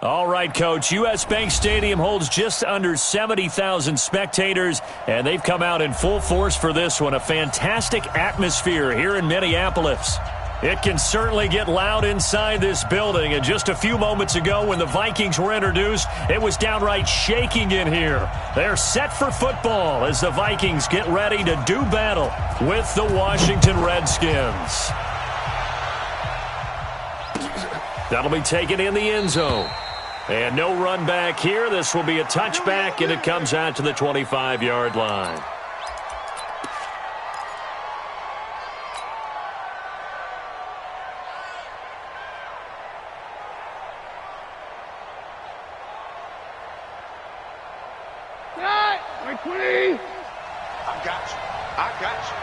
All right, Coach. U.S. Bank Stadium holds just under 70,000 spectators, and they've come out in full force for this one. A fantastic atmosphere here in Minneapolis. It can certainly get loud inside this building, and just a few moments ago when the Vikings were introduced, it was downright shaking in here. They're set for football as the Vikings get ready to do battle with the Washington Redskins. That'll be taken in the end zone. And no run back here. This will be a touchback, and it comes out to the 25-yard line. I got you. I got you.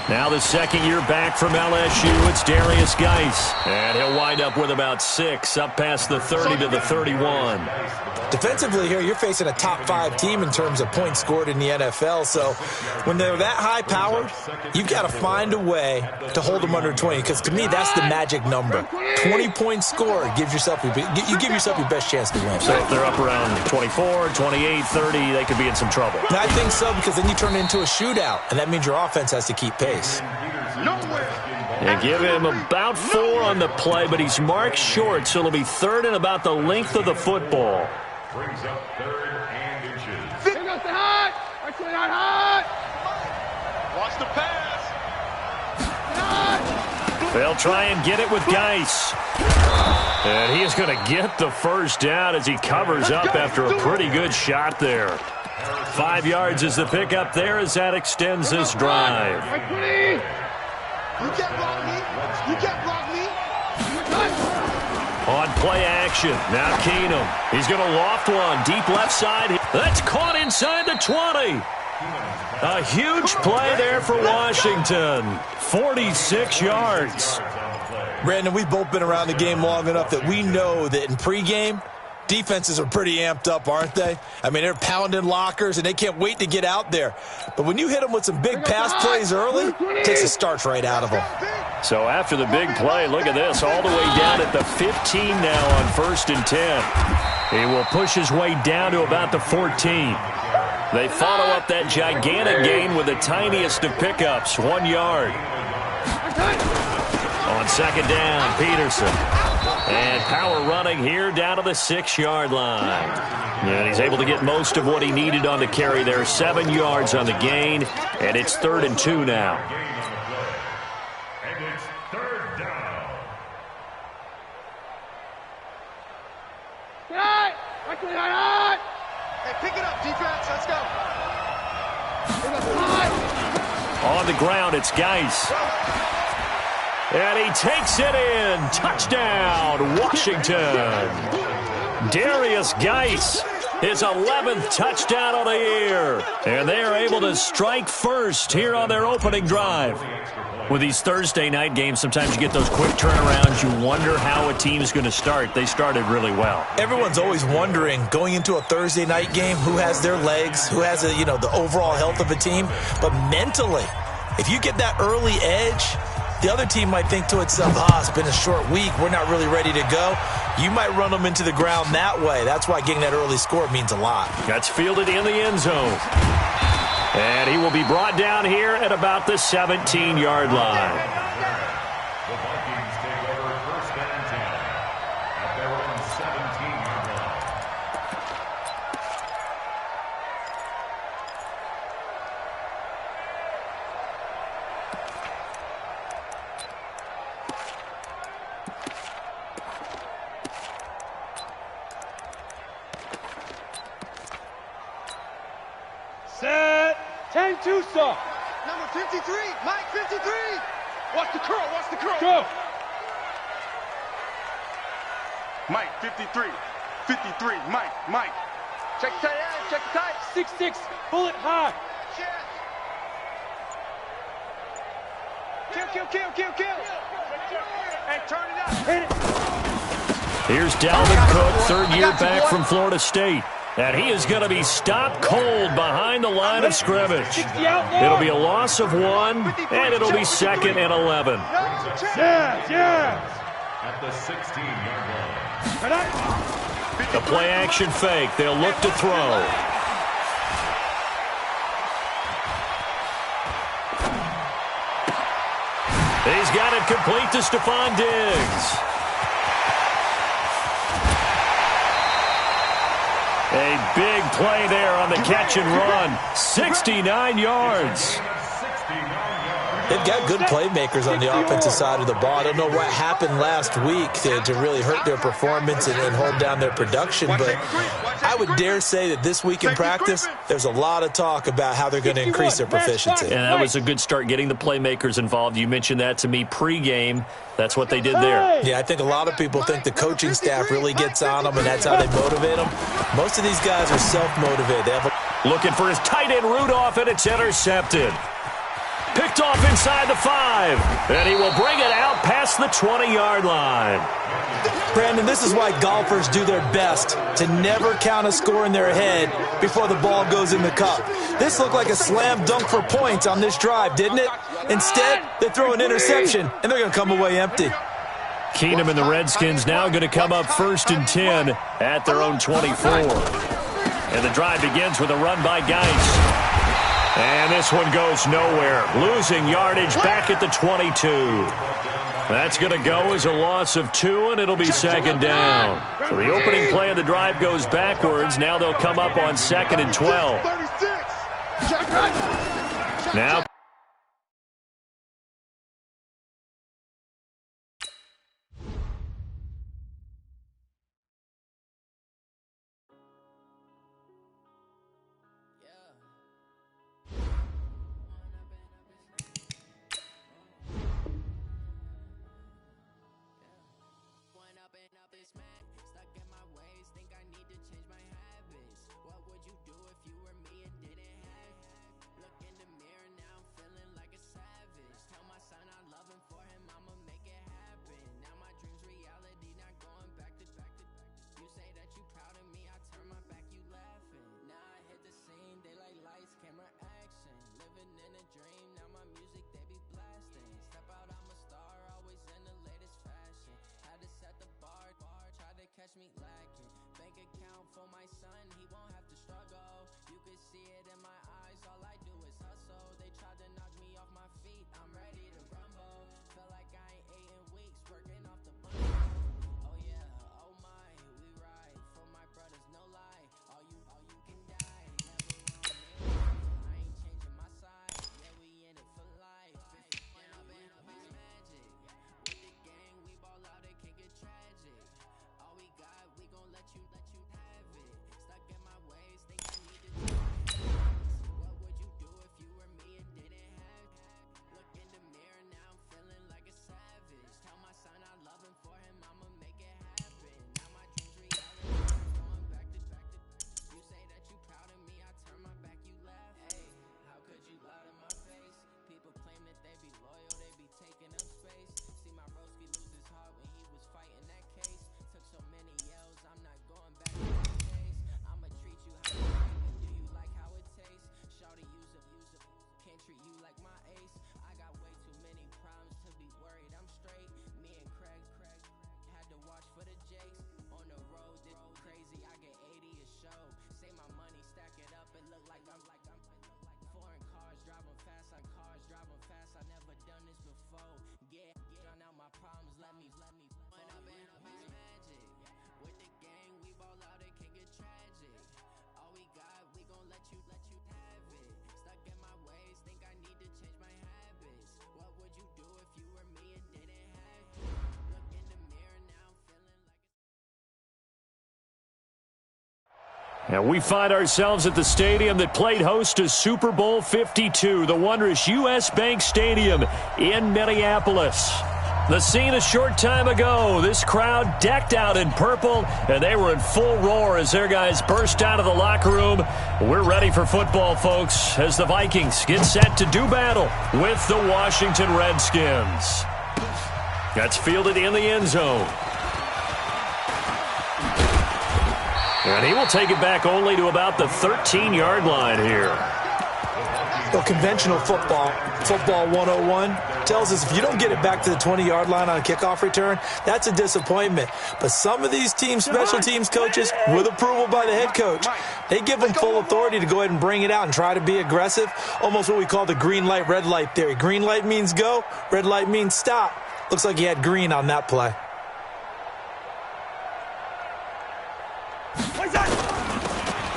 Now the second year back from LSU, it's Darius Geis. And he'll wind up with about 6, up past the 30 to the 31. Defensively here, you're facing a top-5 team in terms of points scored in the NFL. So when they're that high-powered, you've got to find a way to hold them under 20. Because to me, that's the magic number. 20 points scored gives yourself your best chance to win. So if they're up around 24, 28, 30, they could be in some trouble. I think so, because then you turn it into a shootout, and that means your offense has to keep pace. They give him about 4 on the play, but he's marked short, so it'll be third and about the length of the football. Brings up third and inches. Actually not hot. Watch the pass. They'll try and get it with Geis. And he is going to get the first down as he covers up after a pretty good shot there. 5 yards is the pickup there as that extends this drive. You can't block me. You can't block me. On play action, now Keenum. He's going to loft one, deep left side. That's caught inside the 20. A huge play there for Washington. 46 yards. Brandon, we've both been around the game long enough that we know that in pregame, defenses are pretty amped up, aren't they? I mean, they're pounding lockers, and they can't wait to get out there. But when you hit them with some big pass plays early, it takes the starch right out of them. So after the big play, look at this, all the way down at the 15 now on 1st and 10. He will push his way down to about the 14. They follow up that gigantic gain with the tiniest of pickups, 1 yard. On second down, Peterson. And power running here down to the 6-yard line. And he's able to get most of what he needed on the carry there. 7 yards on the gain. And it's 3rd and 2 now. And it's 3rd down. Hey, pick it up, defense. Let's go. On the ground, it's Geis. And he takes it in. Touchdown, Washington. Darius Geis, his 11th touchdown of the year. And they are able to strike first here on their opening drive. With these Thursday night games, sometimes you get those quick turnarounds. You wonder how a team's going to start. They started really well. Everyone's always wondering, going into a Thursday night game, who has their legs, who has the overall health of a team. But mentally, if you get that early edge, the other team might think to itself, it's been a short week. We're not really ready to go. You might run them into the ground that way. That's why getting that early score means a lot. That's fielded in the end zone. And he will be brought down here at about the 17-yard line. The Vikings take over 1st and 10 at their own 17-yard line. Set. 10-2 stop. Number 53, Mike 53. Watch the curl. Watch the curl. Go. Mike 53. 53, Mike. Check the tight end, check the tight. 6-6. Bullet high. Kill. Hey, turn it up. Hit it. Here's Dalvin Cook, 3rd year back from Florida State. And he is going to be stopped cold behind the line of scrimmage. It'll be a loss of 1, and it'll be 2nd and 11. At the 16-yard line. The play-action fake. They'll look to throw. He's got it complete to Stephon Diggs. A big play there on the catch and run. 69 yards. They've got good playmakers on the offensive side of the ball. I don't know what happened last week to really hurt their performance and hold down their production, but I would dare say that this week in practice, there's a lot of talk about how they're going to increase their proficiency. And that was a good start, getting the playmakers involved. You mentioned that to me pregame. That's what they did there. Yeah, I think a lot of people think the coaching staff really gets on them, and that's how they motivate them. Most of these guys are self-motivated. They have looking for his tight end Rudolph, and it's intercepted. Picked off inside the 5, and he will bring it out past the 20-yard line. Brandon, this is why golfers do their best to never count a score in their head before the ball goes in the cup. This looked like a slam dunk for points on this drive, didn't it? Instead, they throw an interception, and they're going to come away empty. Keenum and the Redskins now going to come up 1st and 10 at their own 24. And the drive begins with a run by Geis. And this one goes nowhere. Losing yardage back at the 22. That's going to go as a loss of 2, and it'll be 2nd down. So the opening play of the drive goes backwards. Now they'll come up on 2nd and 12. Now and we find ourselves at the stadium that played host to Super Bowl 52, the wondrous U.S. Bank Stadium in Minneapolis. The scene a short time ago, this crowd decked out in purple, and they were in full roar as their guys burst out of the locker room. We're ready for football, folks, as the Vikings get set to do battle with the Washington Redskins. That's fielded in the end zone. And he will take it back only to about the 13-yard line here. Well, conventional football 101, tells us if you don't get it back to the 20-yard line on a kickoff return, that's a disappointment. But some of these teams, special teams coaches, with approval by the head coach, they give them full authority to go ahead and bring it out and try to be aggressive, almost what we call the green light, red light theory. Green light means go, red light means stop. Looks like he had green on that play.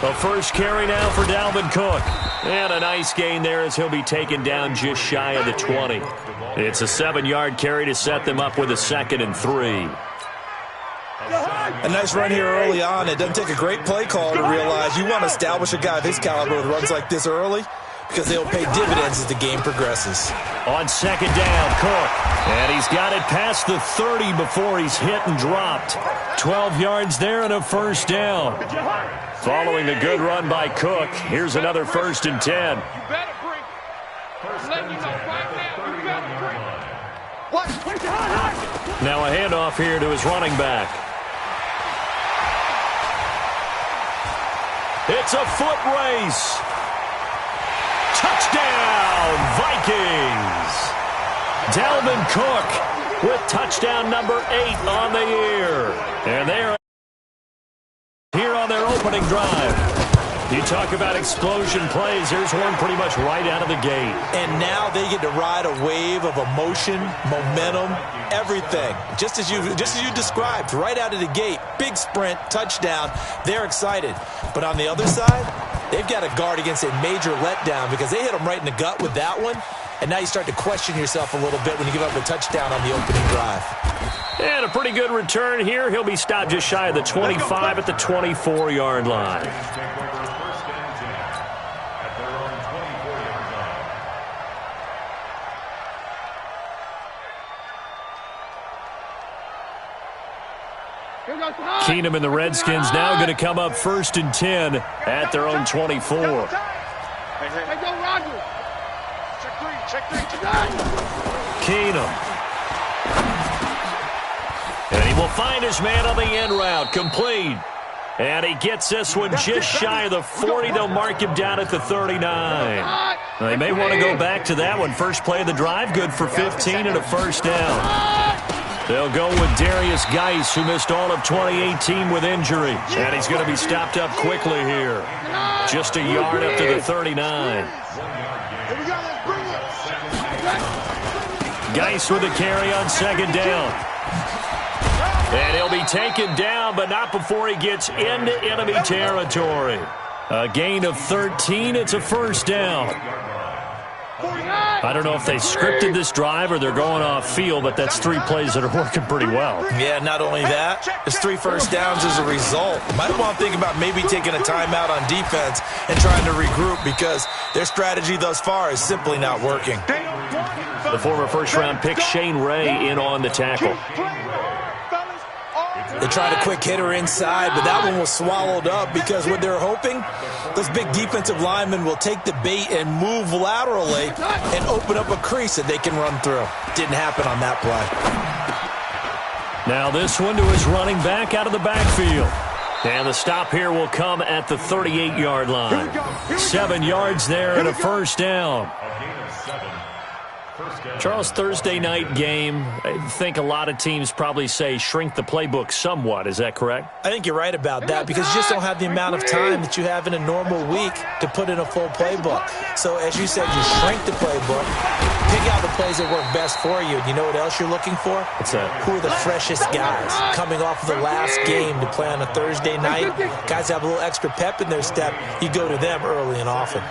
The first carry now for Dalvin Cook. And a nice gain there as he'll be taken down just shy of the 20. It's a 7-yard carry to set them up with a 2nd and 3. A nice run here early on. It doesn't take a great play call to realize you want to establish a guy of his caliber with runs like this early because they'll pay dividends as the game progresses. On 2nd down, Cook. And he's got it past the 30 before he's hit and dropped. 12 yards there and a first down. Following the good run by Cook, here's another 1st and 10. You better bring it. I'm letting you know right now, you better bring it. What? Now a handoff here to his running back. It's a foot race. Touchdown, Vikings. Dalvin Cook with touchdown number 8 on the year. And they're here on their opening drive. You talk about explosion plays. Here's one pretty much right out of the gate. And now they get to ride a wave of emotion, momentum, everything. Just as you described, right out of the gate. Big sprint, touchdown. They're excited. But on the other side, they've got to guard against a major letdown because they hit them right in the gut with that one. And now you start to question yourself a little bit when you give up a touchdown on the opening drive. And a pretty good return here. He'll be stopped just shy of the 25 at the 24-yard line. Keenum and the Redskins now going to come up 1st and 10 at their own 24. Hey, go, Roger. Check three. Keenum. And he will find his man on the end route. Complete. And he gets this one just shy of the 40. They'll mark him down at the 39. They may want to go back to that one. First play of the drive, good for 15 and a first down. They'll go with Darius Geis, who missed all of 2018 with injury. And he's going to be stopped up quickly here. Just a yard up to the 39. Geis with a carry on 2nd down. And he'll be taken down, but not before he gets into enemy territory. A gain of 13. It's a first down. I don't know if they scripted this drive or they're going off field, but that's 3 plays that are working pretty well. Yeah, not only that, there's 3 first downs as a result. Might want to think about maybe taking a timeout on defense and trying to regroup because their strategy thus far is simply not working. The former first-round pick Shane Ray in on the tackle. They tried a quick hitter inside, but that one was swallowed up because what they're hoping, those big defensive linemen will take the bait and move laterally and open up a crease that they can run through. Didn't happen on that play. Now this one to his running back out of the backfield. And the stop here will come at the 38-yard line. 7 yards there and a first down. Charles, Thursday night game, I think a lot of teams probably say shrink the playbook somewhat. Is that correct? I think you're right about that because you just don't have the amount of time that you have in a normal week to put in a full playbook. So as you said, you shrink the playbook, pick out the plays that work best for you. And you know what else you're looking for? What's that? Who are the freshest guys coming off of the last game to play on a Thursday night? Guys have a little extra pep in their step. You go to them early and often.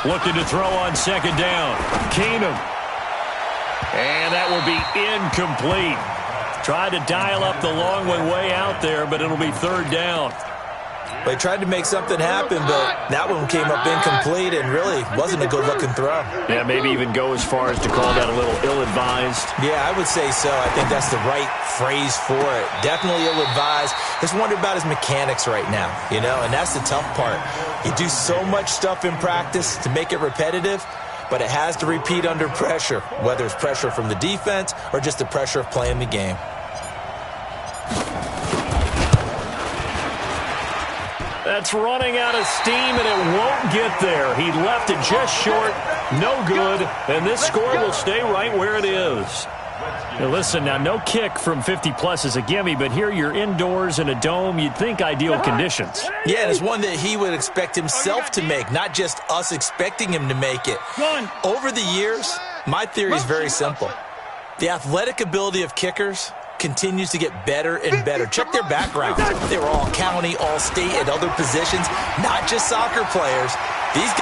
Looking to throw on 2nd down. Keenum. And that will be incomplete. Tried to dial up the long one way out there, but it'll be 3rd down. They tried to make something happen, but that one came up incomplete and really wasn't a good-looking throw. Yeah, maybe even go as far as to call that a little ill-advised. Yeah, I would say so. I think that's the right phrase for it. Definitely ill-advised. Just wonder about his mechanics right now, you know, and that's the tough part. You do so much stuff in practice to make it repetitive, but it has to repeat under pressure, whether it's pressure from the defense or just the pressure of playing the game. That's running out of steam, and it won't get there. He left it just short. No good. And this score will stay right where it is. Now listen, now no kick from 50-plus is a gimme, but here you're indoors in a dome. You'd think ideal conditions. Yeah, and it's one that he would expect himself to make, not just us expecting him to make it. Over the years, my theory is very simple. The athletic ability of kickers continues to get better and better. Check their backgrounds. They were all county, all state, at other positions, not just soccer players. He's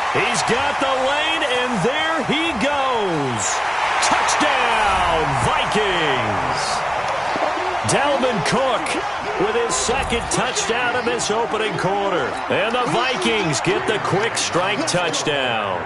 got the lane, and there he goes. Touchdown, Vikings! Dalvin Cook with his second touchdown of this opening quarter. And the Vikings get the quick strike touchdown.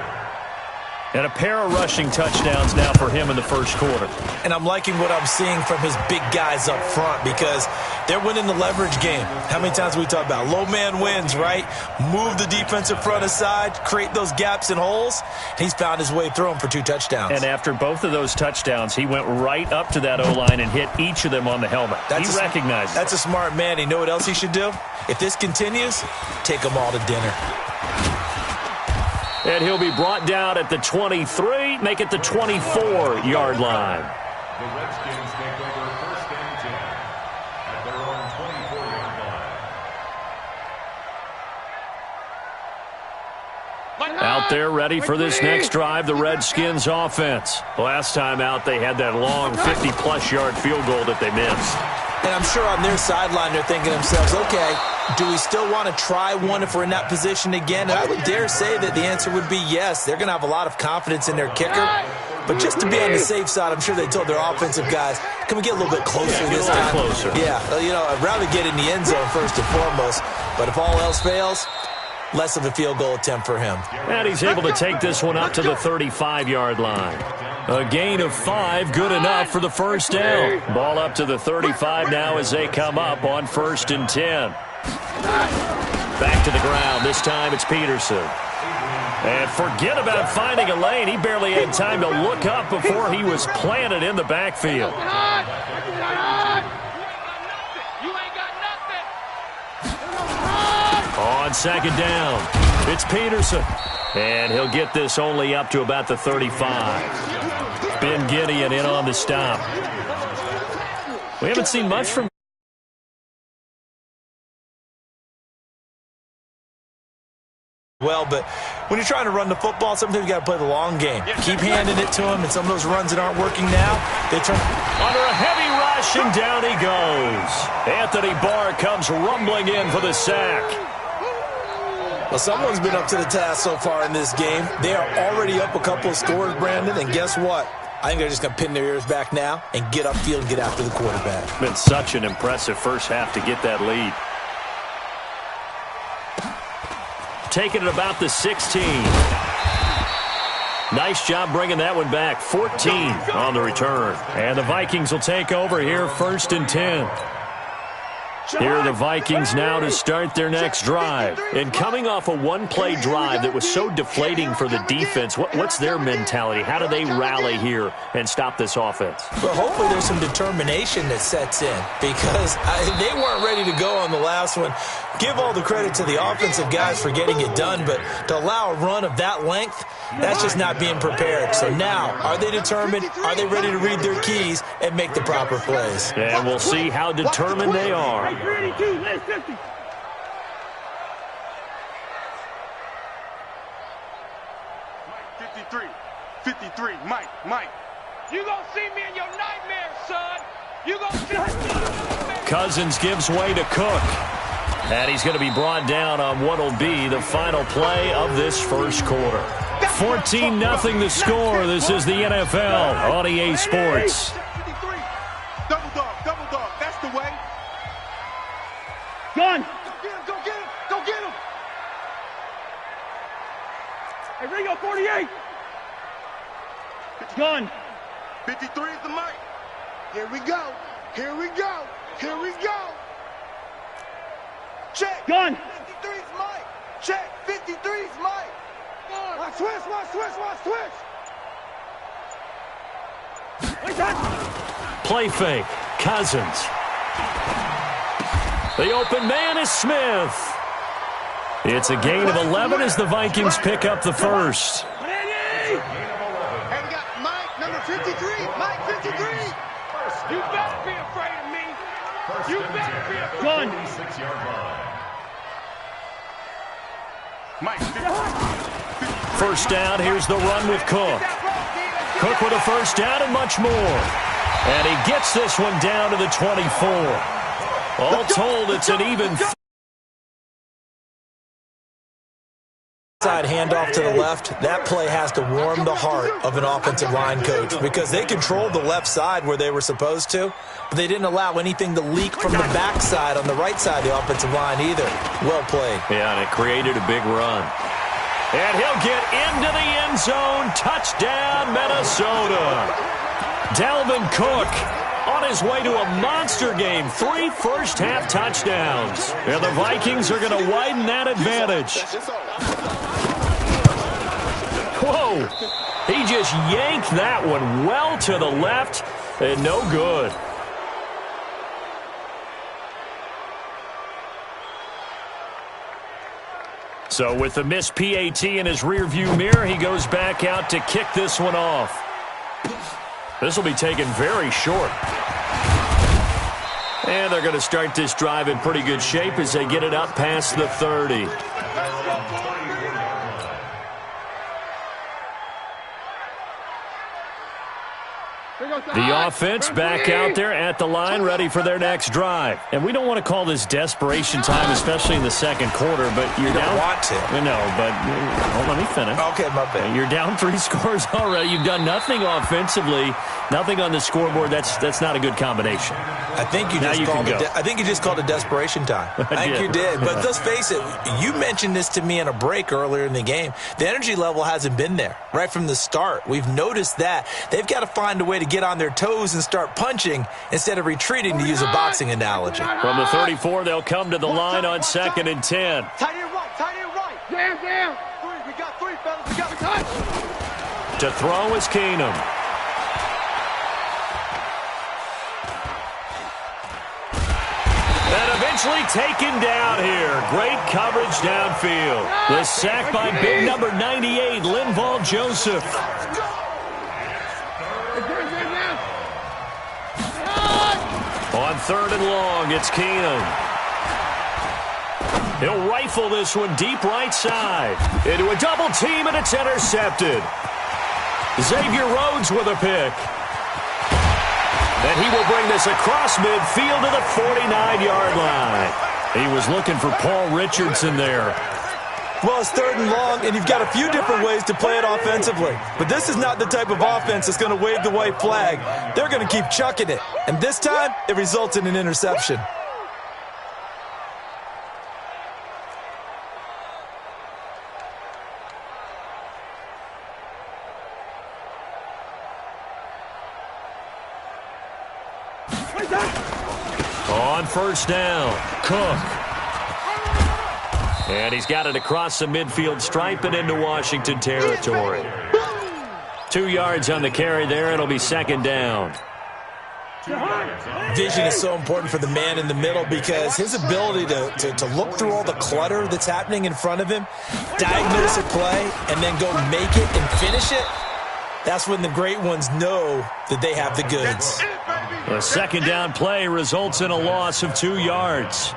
And a pair of rushing touchdowns now for him in the first quarter. And I'm liking what I'm seeing from his big guys up front because they're winning the leverage game. How many times have we talked about low man wins, right? Move the defensive front aside, create those gaps and holes. He's found his way through them for 2 touchdowns. And after both of those touchdowns, he went right up to that O-line and hit each of them on the helmet. He recognized it. That's a smart man. You know what else he should do? If this continues, take them all to dinner. And he'll be brought down at the 23, make it the 24-yard line. The Redskins take over first and 10 at their own 24-yard line. Out there ready for this next drive, the Redskins offense. Last time out, they had that long 50-plus yard field goal that they missed. And I'm sure on their sideline they're thinking to themselves, okay, do we still want to try one if we're in that position again? And I would dare say that the answer would be yes. They're going to have a lot of confidence in their kicker. But just to be on the safe side, I'm sure they told their offensive guys, can we get a little bit closer this time? Closer. Yeah, I'd rather get in the end zone first and foremost. But if all else fails, less of a field goal attempt for him. And he's able to take this one up to the 35-yard line. A gain of 5, good enough for the first down. Ball up to the 35 now as they come up on 1st and 10. Back to the ground. This time it's Peterson. And forget about finding a lane. He barely had time to look up before he was planted in the backfield. On second down, it's Peterson. And he'll get this only up to about the 35. Ben Gideon in on the stop. We haven't seen much from well, but when you're trying to run the football, sometimes you got to play the long game. Keep handing it to him, and some of those runs that aren't working now, they turn under a heavy rush, and down he goes. Anthony Barr comes rumbling in for the sack. Well, someone's been up to the task so far in this game. They are already up a couple of scores, Brandon, and guess what? I think they're just going to pin their ears back now and get upfield and get after the quarterback. Been such an impressive first half to get that lead. Taking it about the 16. Nice job bringing that one back. 14 on the return. And the Vikings will take over here 1st and 10. Here are the Vikings now to start their next drive. And coming off a one-play drive that was so deflating for the defense, what's their mentality? How do they rally here and stop this offense? Well, hopefully there's some determination that sets in because they weren't ready to go on the last one. Give all the credit to the offensive guys for getting it done, but to allow a run of that length, that's just not being prepared. So now, are they determined? Are they ready to read their keys and make the proper plays? And we'll see how determined they are. 50. 53, Mike. You gonna see me in your nightmares, son. You gonna see me. Cousins gives way to Cook. And he's going to be brought down on what will be the final play of this first quarter. 14-0 the score. This is the NFL on EA Sports. Double dog. That's the way. Gun. Go get him. Hey, Ringo, 48. Gun. 53 is the mic. Here we go. Check. Gun. 53's Mike. Check. 53's Mike. Watch switch. Play fake. Cousins. The open man is Smith. It's a gain of 11 as the Vikings pick up the first. Hey, we got Mike, number 53. Mike, 53. You better be afraid of me. You better be afraid of me. 6-yard line. Mike, First down, here's the run with Cook. Cook with a first down and much more. And he gets this one down to the 24. All told, it's an even side handoff to the left. That play has to warm the heart of an offensive line coach because they controlled the left side where they were supposed to, but they didn't allow anything to leak from the backside on the right side of the offensive line either. Well played. Yeah, and it created a big run. And he'll get into the end zone. Touchdown, Minnesota. Dalvin Cook on his way to a monster game. 3 first-half touchdowns. And the Vikings are going to widen that advantage. Whoa. He just yanked that one well to the left and no good. So with the missed PAT in his rearview mirror, he goes back out to kick this one off. This will be taken very short. And they're going to start this drive in pretty good shape as they get it up past the 30. The offense back out there at the line, ready for their next drive. And we don't want to call this desperation time, especially in the second quarter, but you're down. You don't want to. No, but let me finish. Okay, my bad. You're down 3 scores already. You've done nothing offensively, nothing on the scoreboard. That's not a good combination. I think you just called it desperation time. I think you did. But let's face it, you mentioned this to me in a break earlier in the game. The energy level hasn't been there right from the start. We've noticed that. They've got to find a way to get on their toes and start punching instead of retreating, to use a boxing analogy. From the 34, they'll come to the line on 2nd and 10. Tight end right, tight end right. Damn. 3, we got 3, fellas. We got the touch. To throw is Keenum. And eventually taken down here. Great coverage downfield. The sack by big number 98, Linval Joseph. On 3rd and long, it's Keenum. He'll rifle this one deep right side. Into a double team, and it's intercepted. Xavier Rhodes with a pick. And he will bring this across midfield to the 49-yard line. He was looking for Paul Richardson there. Well, it's 3rd and long, and you've got a few different ways to play it offensively. But this is not the type of offense that's going to wave the white flag. They're going to keep chucking it. And this time, it results in an interception. On 1st down, Cook. And he's got it across the midfield stripe and into Washington territory. 2 yards on the carry there. It'll be 2nd down. Vision is so important for the man in the middle because his ability to look through all the clutter that's happening in front of him, diagnose a play, and then go make it and finish it, that's when the great ones know that they have the goods. A 2nd down play results in a loss of 2 yards.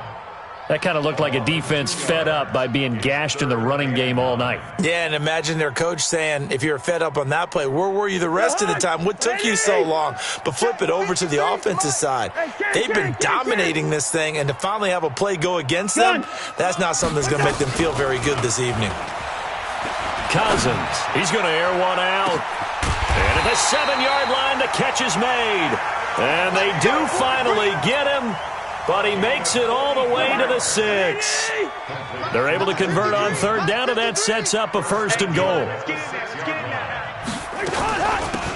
That kind of looked like a defense fed up by being gashed in the running game all night. Yeah, and imagine their coach saying, if you're fed up on that play, where were you the rest of the time? What took you so long? But flip it over to the offensive side. They've been dominating this thing, and to finally have a play go against them, that's not something that's going to make them feel very good this evening. Cousins, he's going to air one out. And at the 7-yard line, the catch is made. And they do finally get him. But he makes it all the way to the 6. They're able to convert on 3rd down, and that sets up a 1st and goal.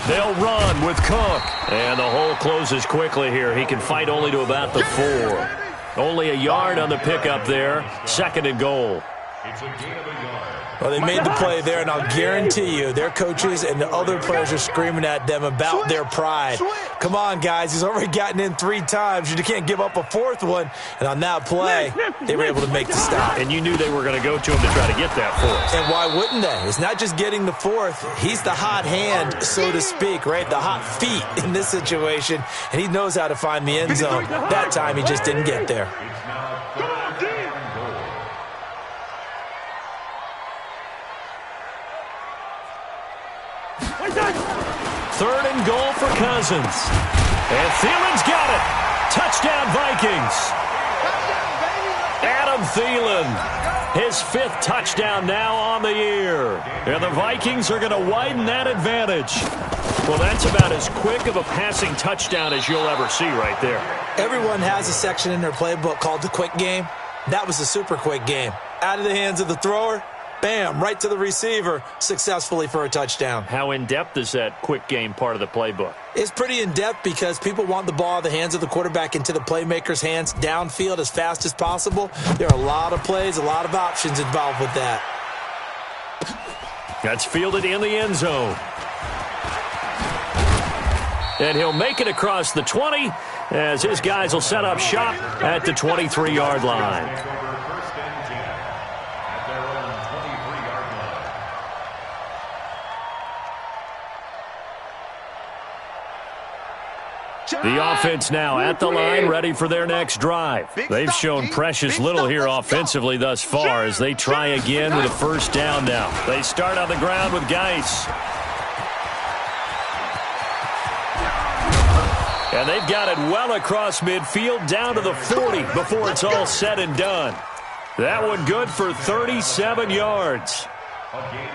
They'll run with Cook. And the hole closes quickly here. He can fight only to about the 4. Only a yard on the pickup there. 2nd and goal. It's a gain of a yard. Well, they made the play there, and I'll guarantee you their coaches and the other players are screaming at them about their pride. Come on, guys. He's already gotten in 3 times. You can't give up a 4th one. And on that play, they were able to make the stop. And you knew they were going to go to him to try to get that 4th. And why wouldn't they? It's not just getting the 4th. He's the hot hand, so to speak, right? The hot feet in this situation. And he knows how to find the end zone. That time, he just didn't get there. It's now 3rd and goal. Third and goal for Cousins. And Thielen's got it. Touchdown, Vikings. Adam Thielen, his 5th touchdown now on the year. And the Vikings are going to widen that advantage. Well, that's about as quick of a passing touchdown as you'll ever see right there. Everyone has a section in their playbook called the quick game. That was a super quick game. Out of the hands of the thrower, bam, right to the receiver, successfully for a touchdown. How in-depth is that quick game part of the playbook? It's pretty in-depth because people want the ball out of the hands of the quarterback into the playmaker's hands downfield as fast as possible. There are a lot of plays, a lot of options involved with that. That's fielded in the end zone. And he'll make it across the 20 as his guys will set up shop at the 23-yard line. Take over 1st and 10 at their own 23-yard line. The offense now at the line, ready for their next drive. They've shown precious little here offensively thus far as they try again with a 1st down now. They start on the ground with Geis. And they've got it well across midfield down to the 40 before it's all said and done. That one good for 37 yards.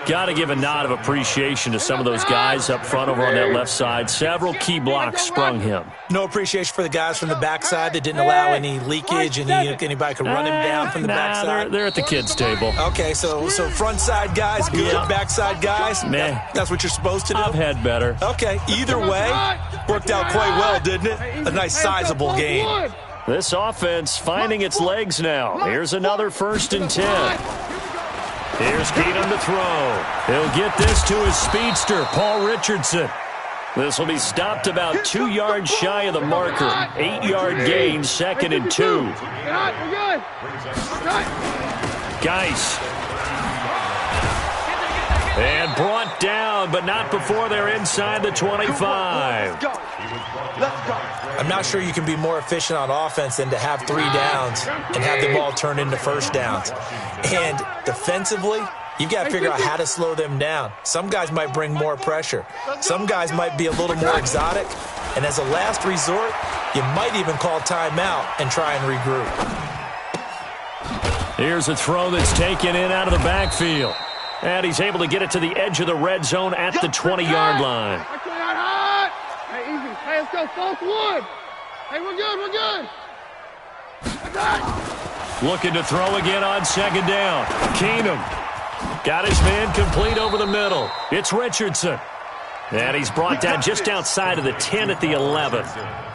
Got to give a nod of appreciation to some of those guys up front over on that left side. Several key blocks sprung him. No appreciation for the guys from the backside that didn't allow any leakage and anybody could run him down from the backside. They're at the kids' table. Okay, so front side guys, good. Yeah. Backside guys, Meh. that's what you're supposed to do? I've had better. Okay, either way, worked out quite well, didn't it? A nice sizable game. This offense finding its legs now. Here's another 1st and 10. Here's Keenum to throw. He'll get this to his speedster, Paul Richardson. This will be stopped about 2 yards shy of the marker. 8-yard gain, 2nd and 2. Geis. And brought down, but not before they're inside the 25. I'm not sure you can be more efficient on offense than to have 3 downs and have the ball turn into 1st downs. And defensively, you've got to figure out how to slow them down. Some guys might bring more pressure. Some guys might be a little more exotic. And as a last resort, you might even call timeout and try and regroup. Here's a throw that's taken in out of the backfield. And he's able to get it to the edge of the red zone at the 20-yard line. Hey, easy. Hey, let's go. 4th wood. Hey, we're good. We're good. Looking to throw again on 2nd down. Keenum got his man complete over the middle. It's Richardson. And he's brought down just outside of the 10 at the 11.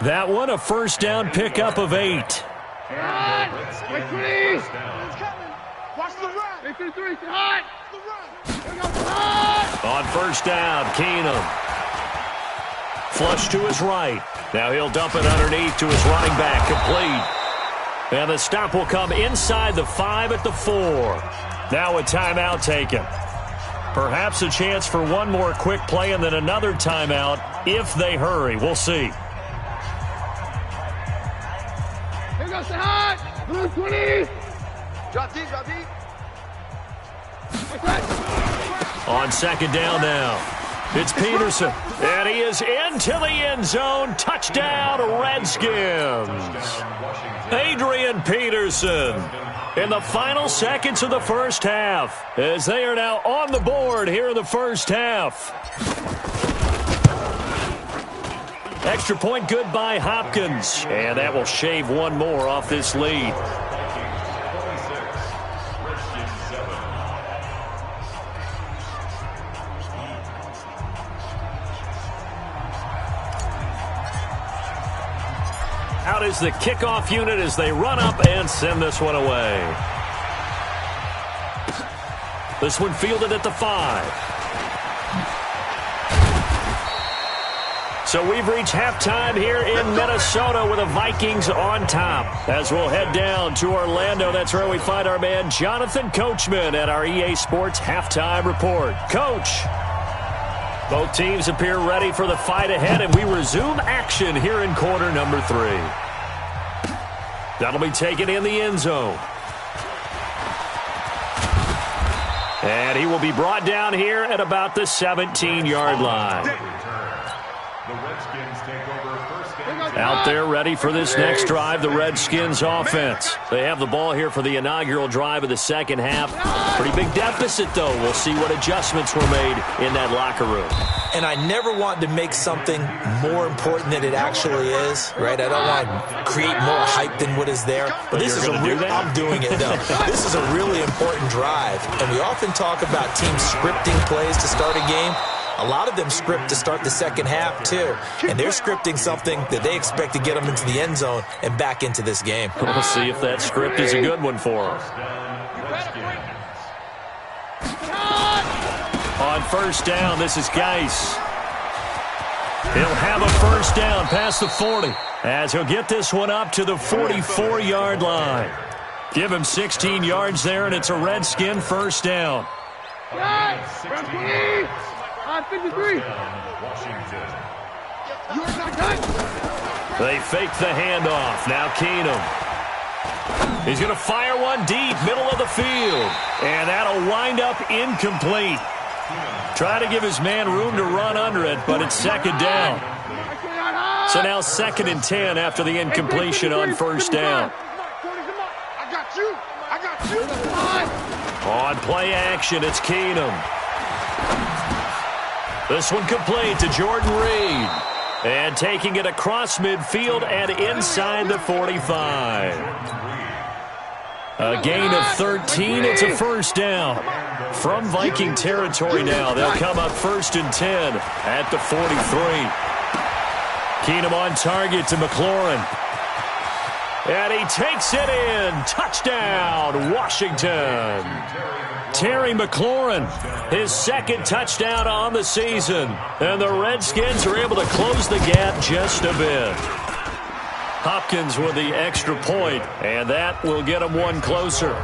That one a 1st down pickup of 8. Wait, please. Watch the run. 3-3. Hot. On 1st down, Keenum. Flush to his right. Now he'll dump it underneath to his running back, complete. And the stop will come inside the 5 at the 4. Now a timeout taken. Perhaps a chance for one more quick play and then another timeout if they hurry. We'll see. Here goes the hot. Blue 20. Drop deep. On 2nd down now. It's Peterson. And he is into the end zone. Touchdown, Redskins. Adrian Peterson in the final seconds of the 1st half as they are now on the board here in the 1st half. Extra point good by Hopkins. And that will shave one more off this lead. Out is the kickoff unit as they run up and send this one away. This one fielded at the 5. So we've reached halftime here in Minnesota with the Vikings on top. As we'll head down to Orlando, that's where we find our man Jonathan Coachman at our EA Sports Halftime Report. Coach, both teams appear ready for the fight ahead, and we resume action here in quarter number 3. That'll be taken in the end zone. And he will be brought down here at about the 17-yard line. The Redskins take over first and 10. Out there ready for this next drive, the Redskins offense. They have the ball here for the inaugural drive of the second half. Pretty big deficit, though. We'll see what adjustments were made in that locker room. And I never want to make something more important than it actually is, right? I don't want to create more hype than what is there. But this is I'm doing it, though. This is a really important drive. And we often talk about teams scripting plays to start a game. A lot of them script to start the second half, too. And they're scripting something that they expect to get them into the end zone and back into this game. We'll see if that script is a good one for them. On first down, this is Geis. He'll have a first down past the 40 as he'll get this one up to the 44-yard line. Give him 16 yards there, and it's a Redskin first down. On 53. They fake the handoff. Now Keenum. He's going to fire one deep, middle of the field. And that'll wind up incomplete. Try to give his man room to run under it, but it's second down. So now second and 10 after the incompletion on first down. I got you. On play action, it's Keenum. This one complete to Jordan Reed. And taking it across midfield and inside the 45. A gain of 13. It's a first down. From Viking territory now. They'll come up first and 10 at the 43. Keenum on target to McLaurin. And he takes it in. Touchdown, Washington. Terry McLaurin, his second touchdown on the season. And the Redskins are able to close the gap just a bit. Hopkins with the extra point, and that will get them one closer.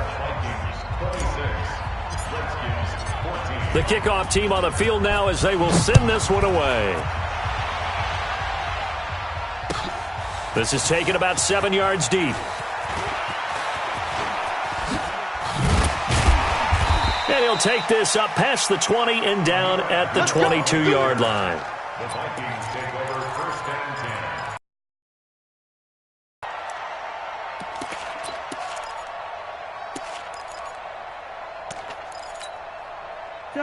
The kickoff team on the field now as they will send this one away. This is taken about 7 yards deep. And he'll take this up past the 20 and down at the 22-yard line. The Vikings take over first and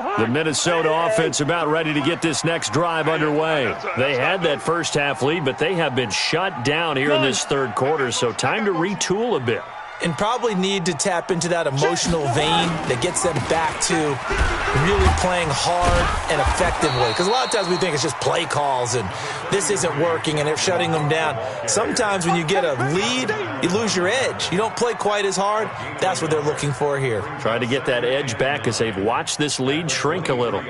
10. The Minnesota offense about ready to get this next drive underway. They had that first half lead, but they have been shut down here in this third quarter, so time to retool a bit. And probably need to tap into that emotional vein that gets them back to really playing hard and effectively. Because a lot of times we think it's just play calls and this isn't working and they're shutting them down. Sometimes when you get a lead, you lose your edge. You don't play quite as hard. That's what they're looking for here. Trying to get that edge back as they've watched this lead shrink a little.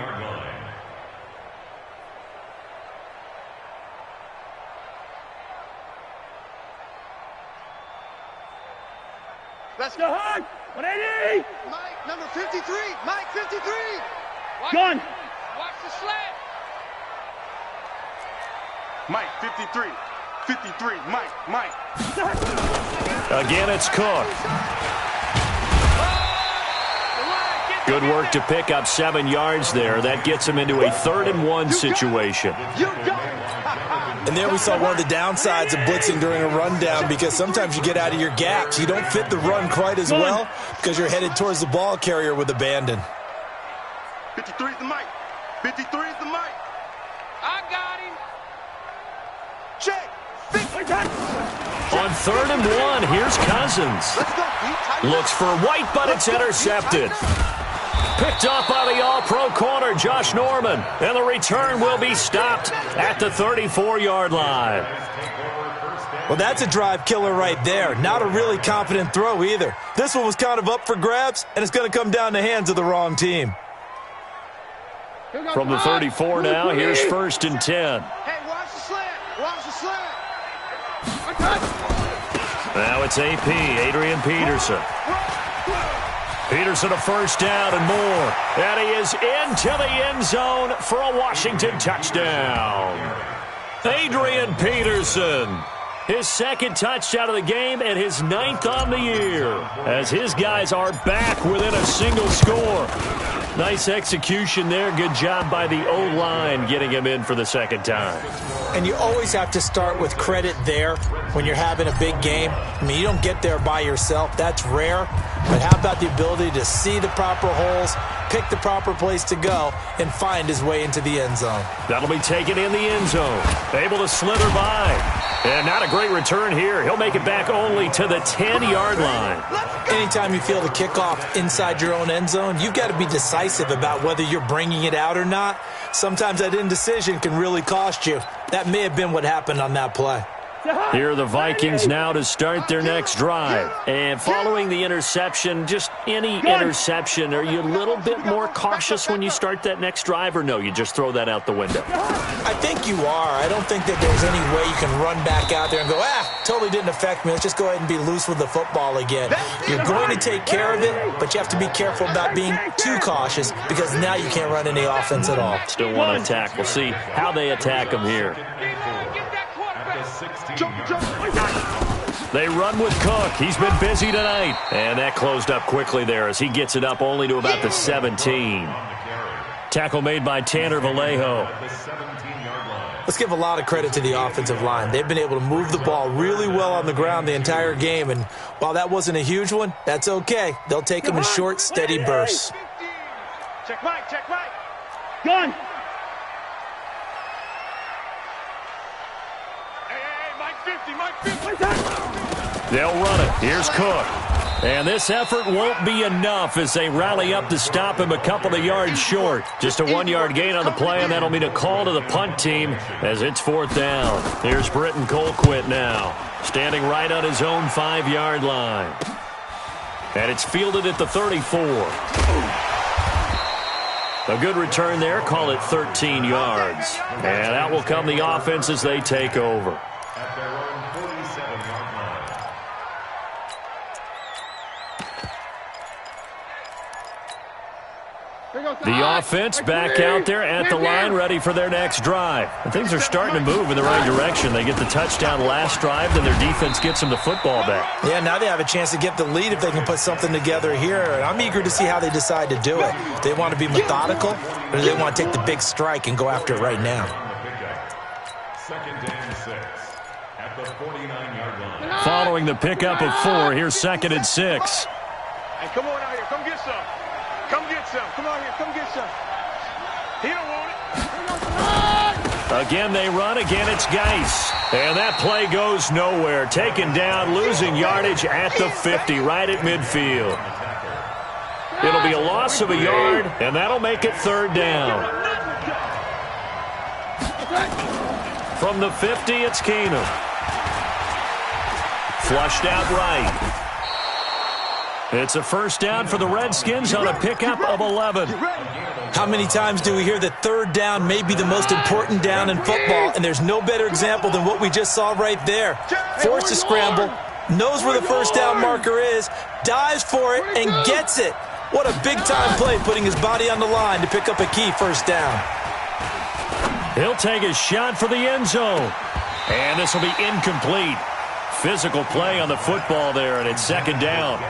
Let's go, hard. 180. Mike, number 53. Mike, 53. Gun. Watch the slant. Mike, 53. 53. Mike. Again, it's Cook. Good work to pick up 7 yards there. That gets him into a 3rd-and-1 situation. And there we saw one of the downsides of blitzing during a rundown because sometimes you get out of your gaps. You don't fit the run quite as well because you're headed towards the ball carrier with abandon. 53 is the Mike. 53 is the Mike. I got him. Check. On 3rd-and-1, here's Cousins. Looks for White, but it's intercepted. Picked up by the all-pro corner, Josh Norman. And the return will be stopped at the 34-yard line. Well, that's a drive killer right there. Not a really confident throw either. This one was kind of up for grabs, and it's going to come down the hands of the wrong team. From the 34 now, here's 1st and 10. Hey, watch the slant. Watch the slant. Now it's AP, Adrian Peterson. Peterson a first down and more. And he is into the end zone for a Washington touchdown. Adrian Peterson, his 2nd touchdown of the game and his 9th on the year, as his guys are back within a single score. Nice execution there. Good job by the O-line getting him in for the 2nd time. And you always have to start with credit there when you're having a big game. I mean, you don't get there by yourself. That's rare. But how about the ability to see the proper holes, pick the proper place to go, and find his way into the end zone? That'll be taken in the end zone. Able to slither by. And not a great return here. He'll make it back only to the 10-yard line. Anytime you feel the kickoff inside your own end zone, you've got to be decisive about whether you're bringing it out or not. Sometimes that indecision can really cost you. That may have been what happened on that play. Here are the Vikings now to start their next drive. And following the interception, just any interception, are you a little bit more cautious when you start that next drive, or no, you just throw that out the window? I think you are. I don't think that there's any way you can run back out there and go, totally didn't affect me. Let's just go ahead and be loose with the football again. You're going to take care of it, but you have to be careful about being too cautious because now you can't run any offense at all. Still want to attack. We'll see how they attack him here. They run with Cook. He's been busy tonight. And that closed up quickly there as he gets it up only to about the 17. Tackle made by Tanner Vallejo. Let's give a lot of credit to the offensive line. They've been able to move the ball really well on the ground the entire game. And while that wasn't a huge one, that's okay. They'll take them in short, steady bursts. Check Mike. Gun. They'll run it. Here's Cook. And this effort won't be enough as they rally up to stop him a couple of yards short. Just a 1-yard gain on the play, and that'll mean a call to the punt team as it's 4th down. Here's Britton Colquitt now, standing right on his own 5-yard line. And it's fielded at the 34. A good return there. Call it 13 yards. And out will come the offense as they take over. The offense back out there at the line, ready for their next drive. And things are starting to move in the right direction. They get the touchdown last drive, then their defense gets them the football back. Yeah, now they have a chance to get the lead if they can put something together here. And I'm eager to see how they decide to do it. They want to be methodical, or do they want to take the big strike and go after it right now? 2nd and 6 at the 49-yard line. Following the pickup of 4, here's 2nd and 6. Hey, come on out here. Come get some. Come get some. Come on here. Come get some. He don't want it. Again, they run. Again, it's Geis. And that play goes nowhere. Taken down, losing yardage at the 50, right at midfield. It'll be a loss of a yard, and that'll make it 3rd down. From the 50, it's Keenum. Flushed out right. It's a 1st down for the Redskins on a pickup of 11. How many times do we hear that 3rd down may be the most important down in football, and there's no better example than what we just saw right there. Forced to scramble, knows where the 1st down marker is, dives for it, and gets it. What a big-time play, putting his body on the line to pick up a key 1st down. He'll take a shot for the end zone. And this will be incomplete. Physical play on the football there, and it's 2nd down.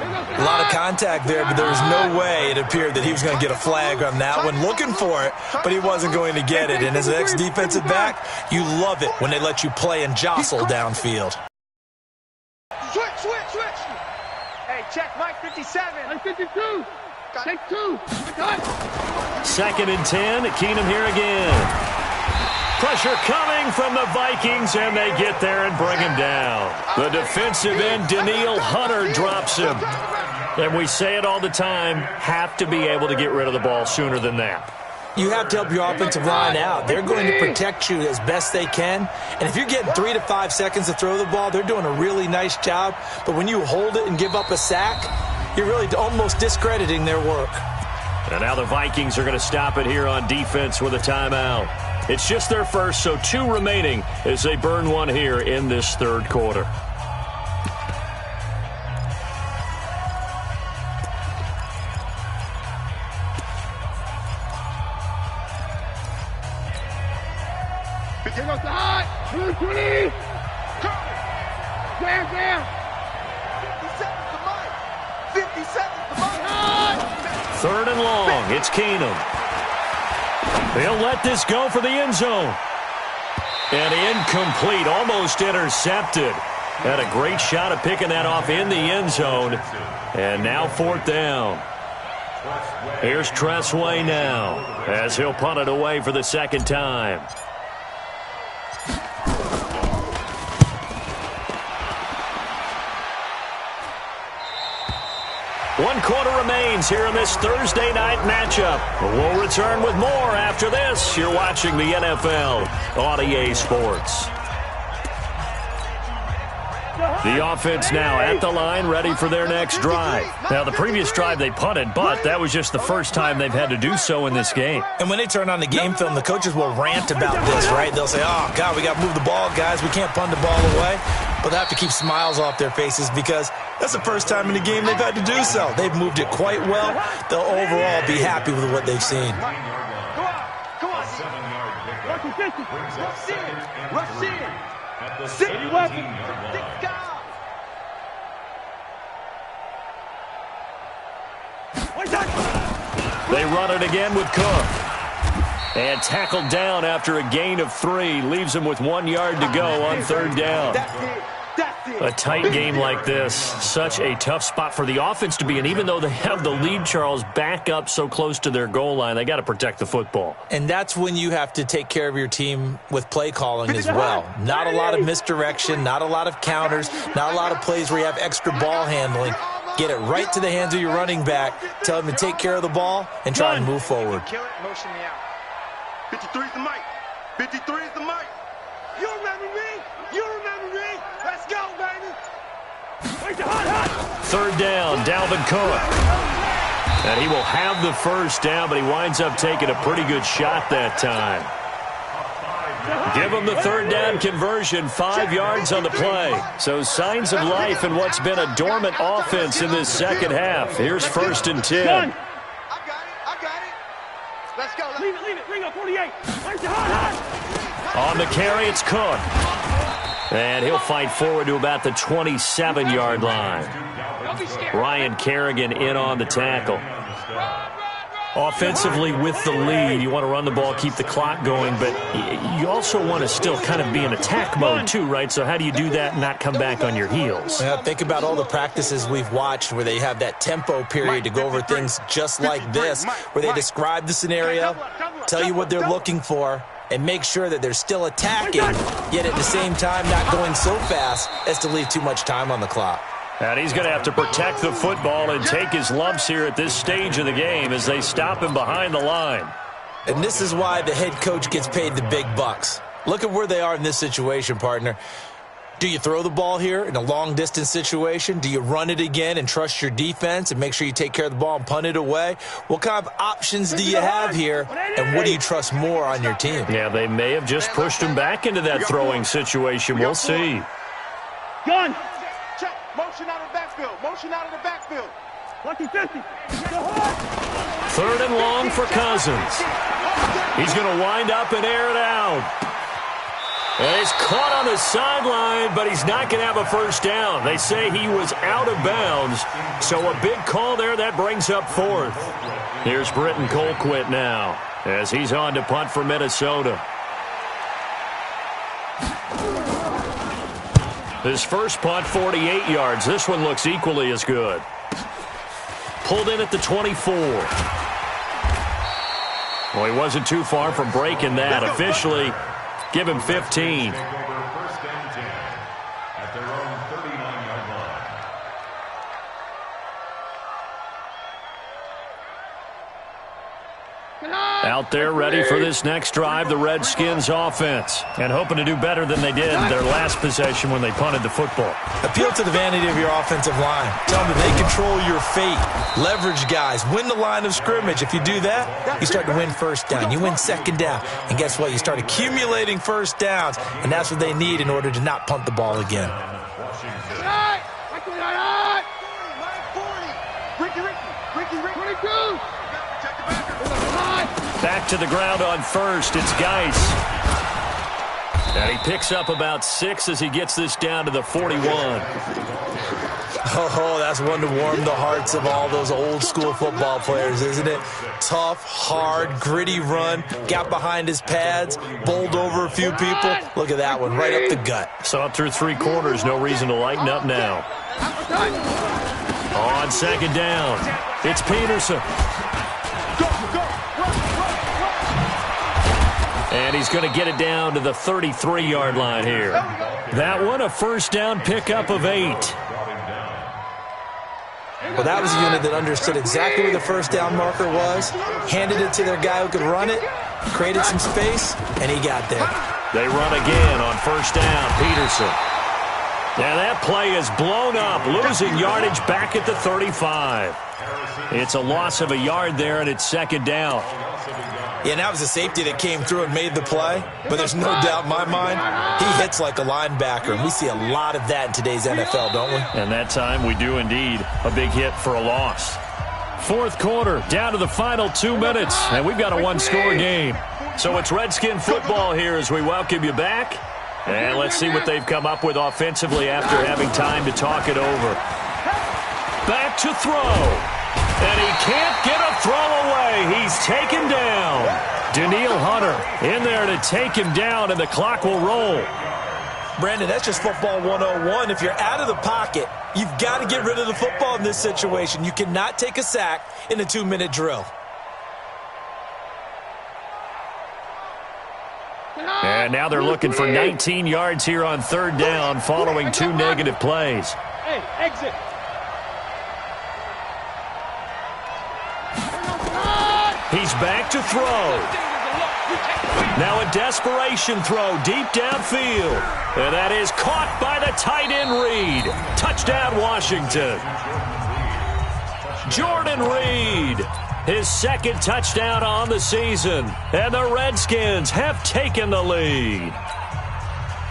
A lot of contact there, but there was no way it appeared that he was going to get a flag on that one. Looking for it, but he wasn't going to get it. And as an ex-defensive back, you love it when they let you play and jostle downfield. Switch. Hey, check Mike 57. Mike 52. Take 2. 2nd and 10. Keenum here again. Pressure coming from the Vikings, and they get there and bring him down. The defensive end, Daniil Hunter, drops him. And we say it all the time, have to be able to get rid of the ball sooner than that. You have to help your offensive line out. They're going to protect you as best they can. And if you're getting 3 to 5 seconds to throw the ball, they're doing a really nice job. But when you hold it and give up a sack, you're really almost discrediting their work. And now the Vikings are going to stop it here on defense with a timeout. It's just their first, so 2 remaining as they burn one here in this third quarter. Here goes the high. 20. Graham. 50 seconds to Mike. Third and long. It's Keenum. They'll let this go for the end zone. And incomplete. Almost intercepted. Had a great shot at picking that off in the end zone. And now 4th down. Here's Tressway now as he'll punt it away for the second time. 1 quarter remains here in this Thursday night matchup. We'll return with more after this. You're watching the NFL on EA Sports. The offense now at the line, ready for their next drive. Now, the previous drive they punted, but that was just the first time they've had to do so in this game. And when they turn on the game film, the coaches will rant about this, right? They'll say, oh, God, we got to move the ball, guys. We can't punt the ball away. But they have to keep smiles off their faces because that's the first time in the game they've had to do so. They've moved it quite well. They'll overall be happy with what they've seen. Come on. Rush in. City weapon. They run it again with Cook. And tackled down after a gain of 3. Leaves him with 1 yard to go on 3rd down. A tight game like this, such a tough spot for the offense to be in. Even though they have the lead, Charles, back up so close to their goal line, they got to protect the football. And that's when you have to take care of your team with play calling as well. Not a lot of misdirection, not a lot of counters, not a lot of plays where you have extra ball handling. Get it right to the hands of your running back. Tell him to take care of the ball and try and move forward. Kill it, motion me out. 53 is the mic. 53 is the mic. You remember me? Let's go, baby. 3rd down, Dalvin Cook. And he will have the first down, but he winds up taking a pretty good shot that time. Give him the 3rd down conversion, 5 yards on the play. So signs of life in what's been a dormant offense in this second half. Here's 1st and 10. I got it. Let's go. Leave it. Ring up 48. On the carry, it's Cook. And he'll fight forward to about the 27-yard line. Ryan Kerrigan in on the tackle. Offensively with the lead, you want to run the ball, keep the clock going, but you also want to still kind of be in attack mode too, right? So how do you do that and not come back on your heels? Yeah, think about all the practices we've watched where they have that tempo period to go over things just like this, where they describe the scenario, tell you what they're looking for, and make sure that they're still attacking, yet at the same time not going so fast as to leave too much time on the clock. And he's going to have to protect the football and take his lumps here at this stage of the game as they stop him behind the line. And this is why the head coach gets paid the big bucks. Look at where they are in this situation, partner. Do you throw the ball here in a long-distance situation? Do you run it again and trust your defense and make sure you take care of the ball and punt it away? What kind of options do you have here, and what do you trust more on your team? Yeah, they may have just pushed him back into that throwing situation. We'll see. Gun. Check. Motion out of the backfield. Lucky 50. 3rd and long for Cousins. He's going to wind up and air it out. And he's caught on the sideline, but he's not going to have a first down. They say he was out of bounds, so a big call there. That brings up 4th. Here's Britton Colquitt now as he's on to punt for Minnesota. His first punt, 48 yards. This one looks equally as good. Pulled in at the 24. Well, he wasn't too far from breaking that. Officially, give him 15. Out there ready for this next drive, the Redskins offense. And hoping to do better than they did their last possession when they punted the football. Appeal to the vanity of your offensive line. Tell them that they control your fate. Leverage guys. Win the line of scrimmage. If you do that, you start to win first down. You win second down. And guess what? You start accumulating first downs. And that's what they need in order to not punt the ball again. Back to the ground on first. It's Geis. And he picks up about 6 as he gets this down to the 41. Oh, that's one to warm the hearts of all those old school football players, isn't it? Tough, hard, gritty run. Got behind his pads. Bowled over a few people. Look at that one, right up the gut. So up through 3 quarters, no reason to lighten up now. On second down, it's Peterson. And he's going to get it down to the 33-yard line here. That one, a first down pickup of 8. Well, that was a unit that understood exactly where the first down marker was, handed it to their guy who could run it, created some space, and he got there. They run again on first down, Peterson. Now that play is blown up, losing yardage back at the 35. It's a loss of a yard there, and it's second down. Yeah, and that was a safety that came through and made the play. But there's no doubt in my mind, he hits like a linebacker. And we see a lot of that in today's NFL, don't we? And that time we do indeed. A big hit for a loss. Fourth quarter, down to the final 2 minutes. And we've got a one-score game. So it's Redskin football here as we welcome you back. And let's see what they've come up with offensively after having time to talk it over. Back to throw. And he can't get a throw away. He's taken down. Daniil Hunter in there to take him down, and the clock will roll. Brandon, that's just football 101. If you're out of the pocket, you've got to get rid of the football in this situation. You cannot take a sack in a 2-minute drill. And now they're looking for 19 yards here on third down following 2 negative plays. Hey, exit. He's back to throw. Now a desperation throw deep downfield. And that is caught by the tight end Reed. Touchdown, Washington. Jordan Reed, his second touchdown on the season. And the Redskins have taken the lead.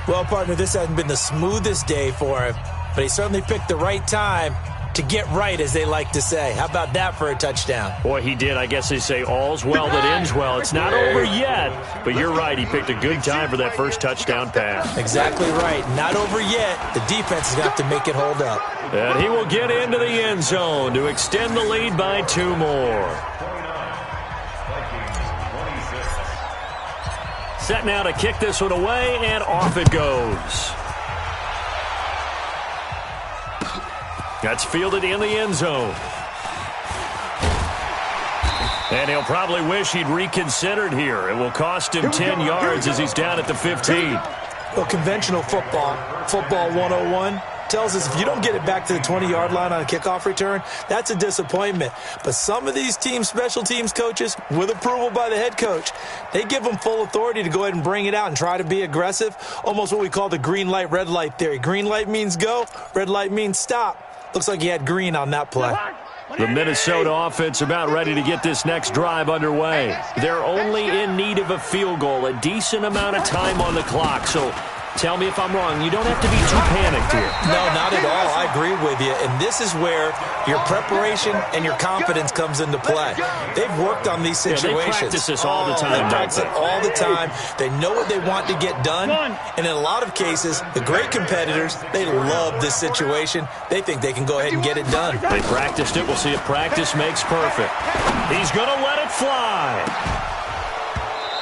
Well, partner, this hasn't been the smoothest day for him. But he certainly picked the right time to get right, as they like to say. How about that for a touchdown? Boy, he did. I guess they say all's well that ends well. It's not over yet, but you're right. He picked a good time for that first touchdown pass. Exactly right. Not over yet. The defense is going to have to make it hold up. And he will get into the end zone to extend the lead by 2 more. Set now to kick this one away, and off it goes. That's fielded in the end zone. And he'll probably wish he'd reconsidered here. It will cost him 10 yards as he's down at the 15. Well, conventional football 101, tells us if you don't get it back to the 20-yard line on a kickoff return, that's a disappointment. But some of these teams, special teams coaches, with approval by the head coach, they give them full authority to go ahead and bring it out and try to be aggressive, almost what we call the green light, red light theory. Green light means go, red light means stop. Looks like he had green on that play. The Minnesota offense about ready to get this next drive underway. They're only in need of a field goal, a decent amount of time on the clock. So tell me if I'm wrong. You don't have to be too panicked here. No, not at all. I agree with you. And this is where your preparation and your confidence comes into play. They've worked on these situations. Yeah, they practice this all the time. They practice it all the time. They know what they want to get done. And in a lot of cases, the great competitors, they love this situation. They think they can go ahead and get it done. They practiced it. We'll see if practice makes perfect. He's going to let it fly.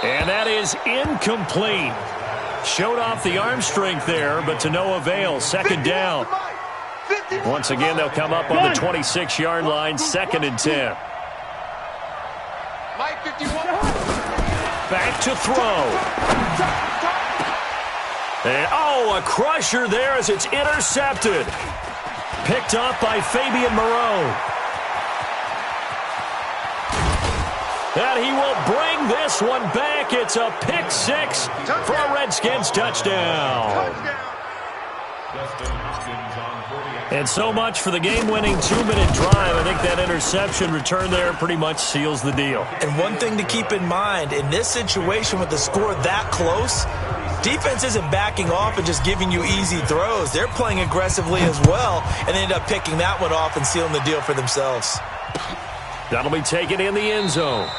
And that is incomplete. Showed off the arm strength there, but to no avail. Second down. Once again, they'll come up on the 26-yard line, 2nd and 10. Back to throw. And, a crusher there as it's intercepted. Picked up by Fabian Moreau. And he will bring this one back. It's a pick six for a Redskins touchdown. And so much for the game-winning 2-minute drive. I think that interception return there pretty much seals the deal. And one thing to keep in mind, in this situation with the score that close, defense isn't backing off and just giving you easy throws. They're playing aggressively as well, and they end up picking that one off and sealing the deal for themselves. That'll be taken in the end zone.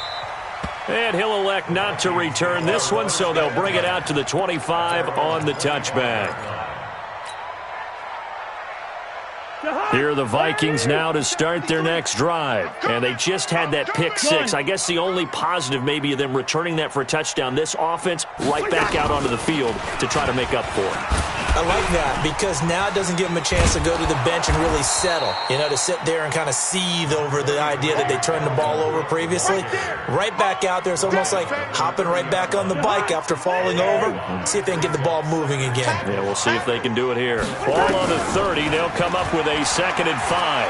And he'll elect not to return this one, so they'll bring it out to the 25 on the touchback. Here are the Vikings now to start their next drive. And they just had that pick six. I guess the only positive maybe of them returning that for a touchdown. This offense right back out onto the field to try to make up for it. I like that because now it doesn't give them a chance to go to the bench and really settle. You know, to sit there and kind of seethe over the idea that they turned the ball over previously. Right back out there. It's almost like hopping right back on the bike after falling over. See if they can get the ball moving again. Yeah, we'll see if they can do it here. Ball on the 30. They'll come up with a 2nd and 5.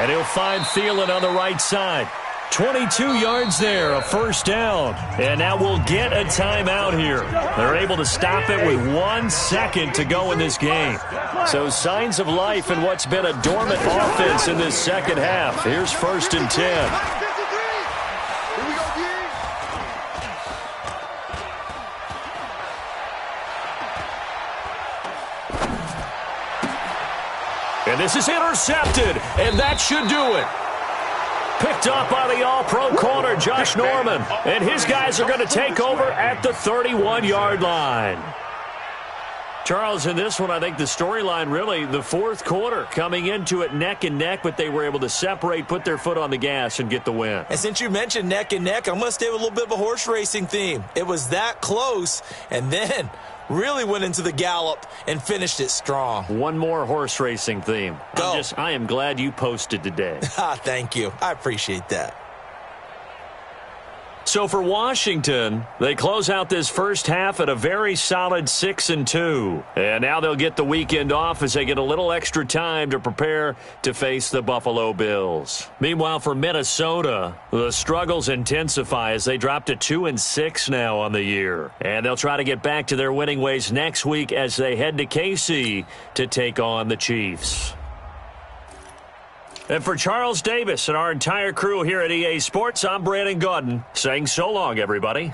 And he'll find Thielen on the right side. 22 yards there, a first down. And now we'll get a timeout here. They're able to stop it with 1 second to go in this game. So signs of life in what's been a dormant offense in this second half. Here's 1st and 10. And this is intercepted, and that should do it. Picked up by the all-pro corner, Josh Norman. And his guys are going to take over at the 31-yard line. Charles, in this one, I think the storyline really, the fourth quarter, coming into it neck and neck, but they were able to separate, put their foot on the gas, and get the win. And since you mentioned neck and neck, I'm going to stay with a little bit of a horse racing theme. It was that close, and then really went into the gallop and finished it strong. One more horse racing theme. Go. I am glad you posted today. Thank you. I appreciate that. So for Washington, they close out this first half at a very solid 6-2. And now they'll get the weekend off as they get a little extra time to prepare to face the Buffalo Bills. Meanwhile, for Minnesota, the struggles intensify as they drop to 2-6 now on the year. And they'll try to get back to their winning ways next week as they head to KC to take on the Chiefs. And for Charles Davis and our entire crew here at EA Sports, I'm Brandon Gaudin saying so long, everybody.